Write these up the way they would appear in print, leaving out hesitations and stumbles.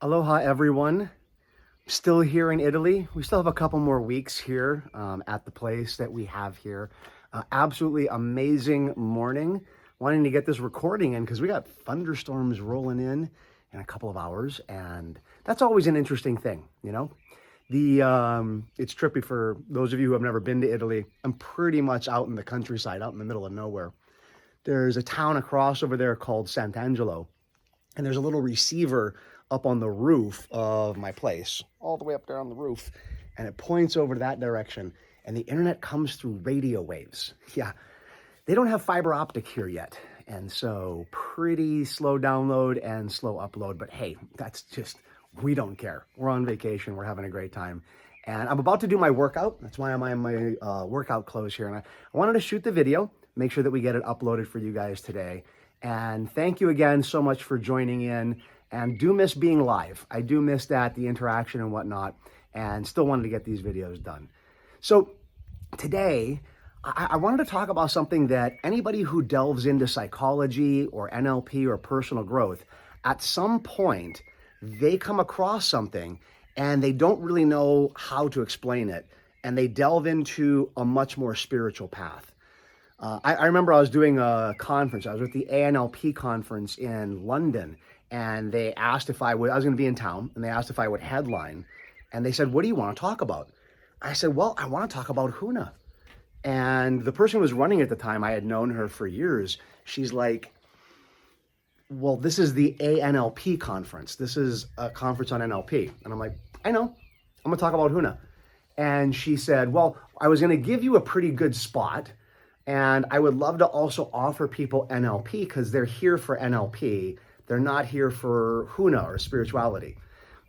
Aloha, everyone. Still here in Italy. We still have a couple more weeks here at the place that we have here. Absolutely amazing morning. Wanting to get this recording in because we got thunderstorms rolling in a couple of hours, and that's always an interesting thing, you know. It's trippy for those of you who have never been to Italy. I'm pretty much out in the countryside, out in the middle of nowhere. There's a town across over there called Sant'Angelo, and there's a little receiver up on the roof of my place, all the way up there on the roof, and it points over to that direction, and the internet comes through radio waves. Yeah, they don't have fiber optic here yet, and so pretty slow download and slow upload, but hey, that's just, we don't care. We're on vacation, we're having a great time. And I'm about to do my workout. That's why I'm in my workout clothes here, and I wanted to shoot the video, make sure that we get it uploaded for you guys today. And thank you again so much for joining in. And do miss being live. I do miss that, the interaction and whatnot, and still wanted to get these videos done. So today, I wanted to talk about something that anybody who delves into psychology or NLP or personal growth, at some point, they come across something and they don't really know how to explain it, and they delve into a much more spiritual path. I remember I was doing a conference. I was at the ANLP conference in London, and they asked if I was going to be in town, and they asked if I would headline. And they said, what do you want to talk about? I said, well, I want to talk about Huna. And the person who was running at the time, I had known her for years. She's like, well, this is the ANLP conference. This is a conference on NLP. And I'm like, I know. I'm going to talk about Huna. And she said, well, I was going to give you a pretty good spot, and I would love to also offer people NLP because they're here for NLP. They're not here for Huna or spirituality.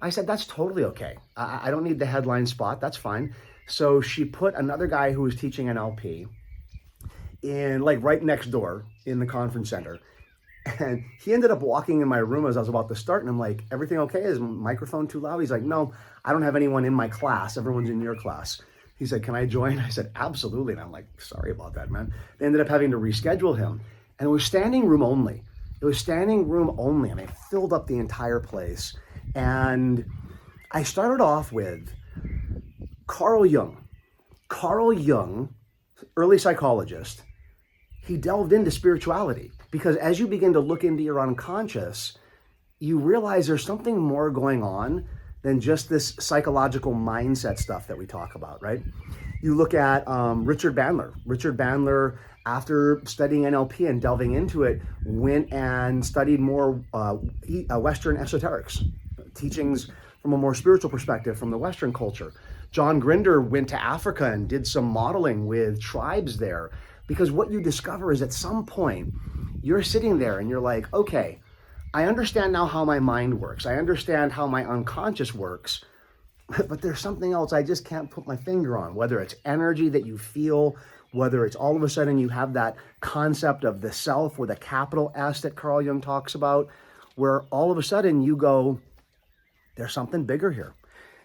I said, that's totally okay. I don't need the headline spot. That's fine. So she put another guy who was teaching NLP in like right next door in the conference center. And he ended up walking in my room as I was about to start. And I'm like, everything okay? Is my microphone too loud? He's like, no, I don't have anyone in my class. Everyone's in your class. He said, can I join? I said, absolutely. And I'm like, sorry about that, man. They ended up having to reschedule him. And it was standing room only. It was standing room only. I mean, it filled up the entire place. And I started off with Carl Jung. Carl Jung, early psychologist, he delved into spirituality because as you begin to look into your unconscious, you realize there's something more going on than just this psychological mindset stuff that we talk about, right? You look at Richard Bandler. Richard Bandler, after studying NLP and delving into it, went and studied more Western esoterics, teachings from a more spiritual perspective from the Western culture. John Grinder went to Africa and did some modeling with tribes there, because what you discover is at some point, you're sitting there and you're like, okay, I understand now how my mind works. I understand how my unconscious works, but there's something else I just can't put my finger on, whether it's energy that you feel, whether it's all of a sudden you have that concept of the self with a capital S that Carl Jung talks about, where all of a sudden you go, there's something bigger here.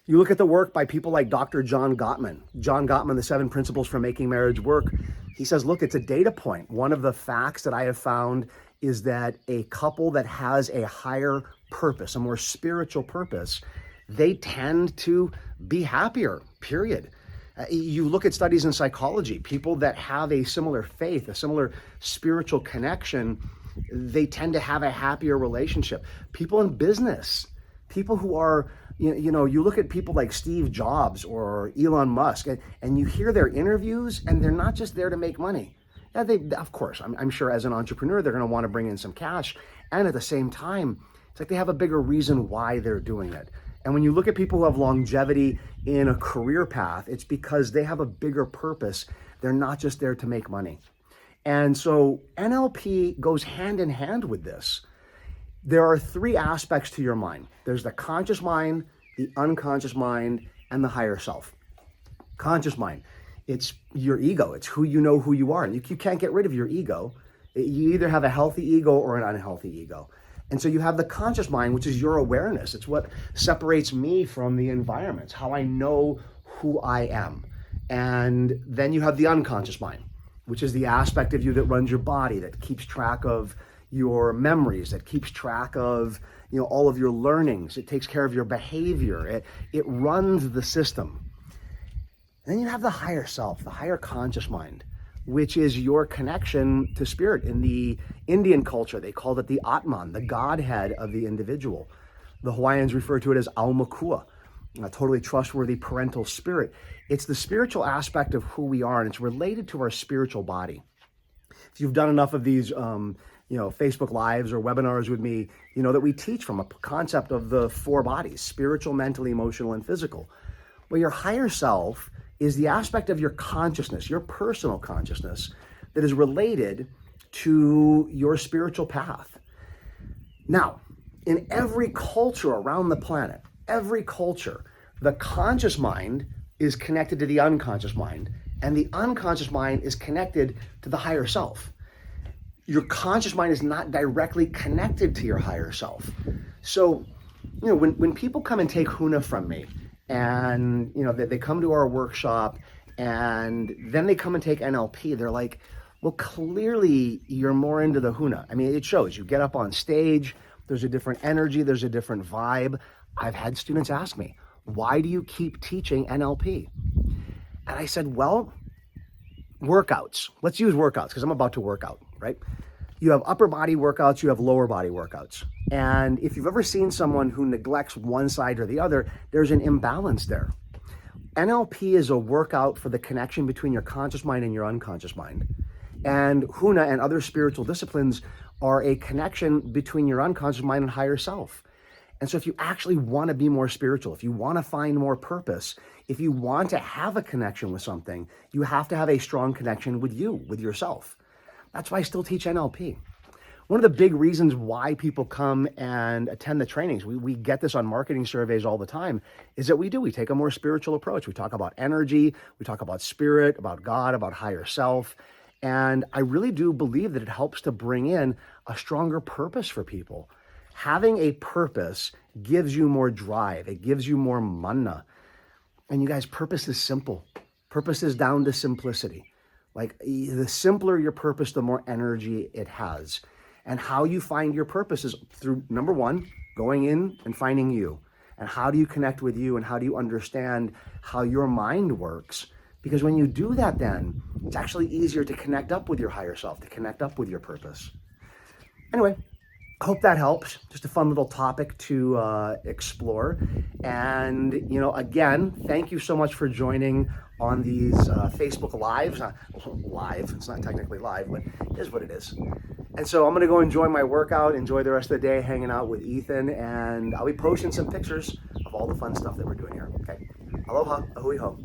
You look at the work by people like Dr. John Gottman. John Gottman, The 7 Principles for Making Marriage Work. He says, look, it's a data point. One of the facts that I have found is that a couple that has a higher purpose, a more spiritual purpose, they tend to be happier, period. You look at studies in psychology, people that have a similar faith, a similar spiritual connection, they tend to have a happier relationship. People in business, people who are, you look at people like Steve Jobs or Elon Musk, and you hear their interviews, and they're not just there to make money. Yeah, of course, I'm sure as an entrepreneur, they're going to want to bring in some cash. And at the same time, it's like they have a bigger reason why they're doing it. And when you look at people who have longevity in a career path, it's because they have a bigger purpose. They're not just there to make money. And so NLP goes hand in hand with this. There are 3 aspects to your mind. There's the conscious mind, the unconscious mind, and the higher self. Conscious mind, it's your ego. It's who you know who you are. And you can't get rid of your ego. You either have a healthy ego or an unhealthy ego. And so you have the conscious mind, which is your awareness. It's what separates me from the environment. It's how I know who I am. And then you have the unconscious mind, which is the aspect of you that runs your body, that keeps track of your memories, that keeps track of, all of your learnings. It takes care of your behavior. It runs the system. And then you have the higher self, the higher conscious mind, which is your connection to spirit. In the Indian culture, they called it the Atman, the Godhead of the individual. The Hawaiians refer to it as Aumakua, a totally trustworthy parental spirit. It's the spiritual aspect of who we are, and it's related to our spiritual body. If you've done enough of these, Facebook Lives or webinars with me, you know that we teach from a concept of the four bodies: spiritual, mental, emotional, and physical. Well, your higher self is the aspect of your consciousness, your personal consciousness, that is related to your spiritual path. Now, in every culture around the planet, every culture, the conscious mind is connected to the unconscious mind, and the unconscious mind is connected to the higher self. Your conscious mind is not directly connected to your higher self. So, when people come and take Huna from me, and they come to our workshop, and then they come and take NLP, they're like, well, clearly you're more into the Huna. I mean, it shows. You get up on stage, there's a different energy, there's a different vibe. I've had students ask me, why do you keep teaching NLP? And I said, well, workouts. Let's use workouts, because I'm about to work out, right? You have upper body workouts, you have lower body workouts. And if you've ever seen someone who neglects one side or the other, there's an imbalance there. NLP is a workout for the connection between your conscious mind and your unconscious mind. And Huna and other spiritual disciplines are a connection between your unconscious mind and higher self. And so if you actually want to be more spiritual, if you want to find more purpose, if you want to have a connection with something, you have to have a strong connection with you, with yourself. That's why I still teach NLP. One of the big reasons why people come and attend the trainings, we get this on marketing surveys all the time, is that we take a more spiritual approach. We talk about energy, we talk about spirit, about God, about higher self. And I really do believe that it helps to bring in a stronger purpose for people. Having a purpose gives you more drive. It gives you more mana. And you guys, purpose is simple. Purpose is down to simplicity. Like, the simpler your purpose, the more energy it has. And how you find your purpose is through, number one, going in and finding you. And how do you connect with you, and how do you understand how your mind works? Because when you do that, then it's actually easier to connect up with your higher self, to connect up with your purpose. Anyway, I hope that helps. Just a fun little topic to explore. And, again, thank you so much for joining on these Facebook Lives. Live, it's not technically live, but it is what it is. And so I'm going to go enjoy my workout, enjoy the rest of the day hanging out with Ethan, and I'll be posting some pictures of all the fun stuff that we're doing here. Okay. Aloha, ahui ho.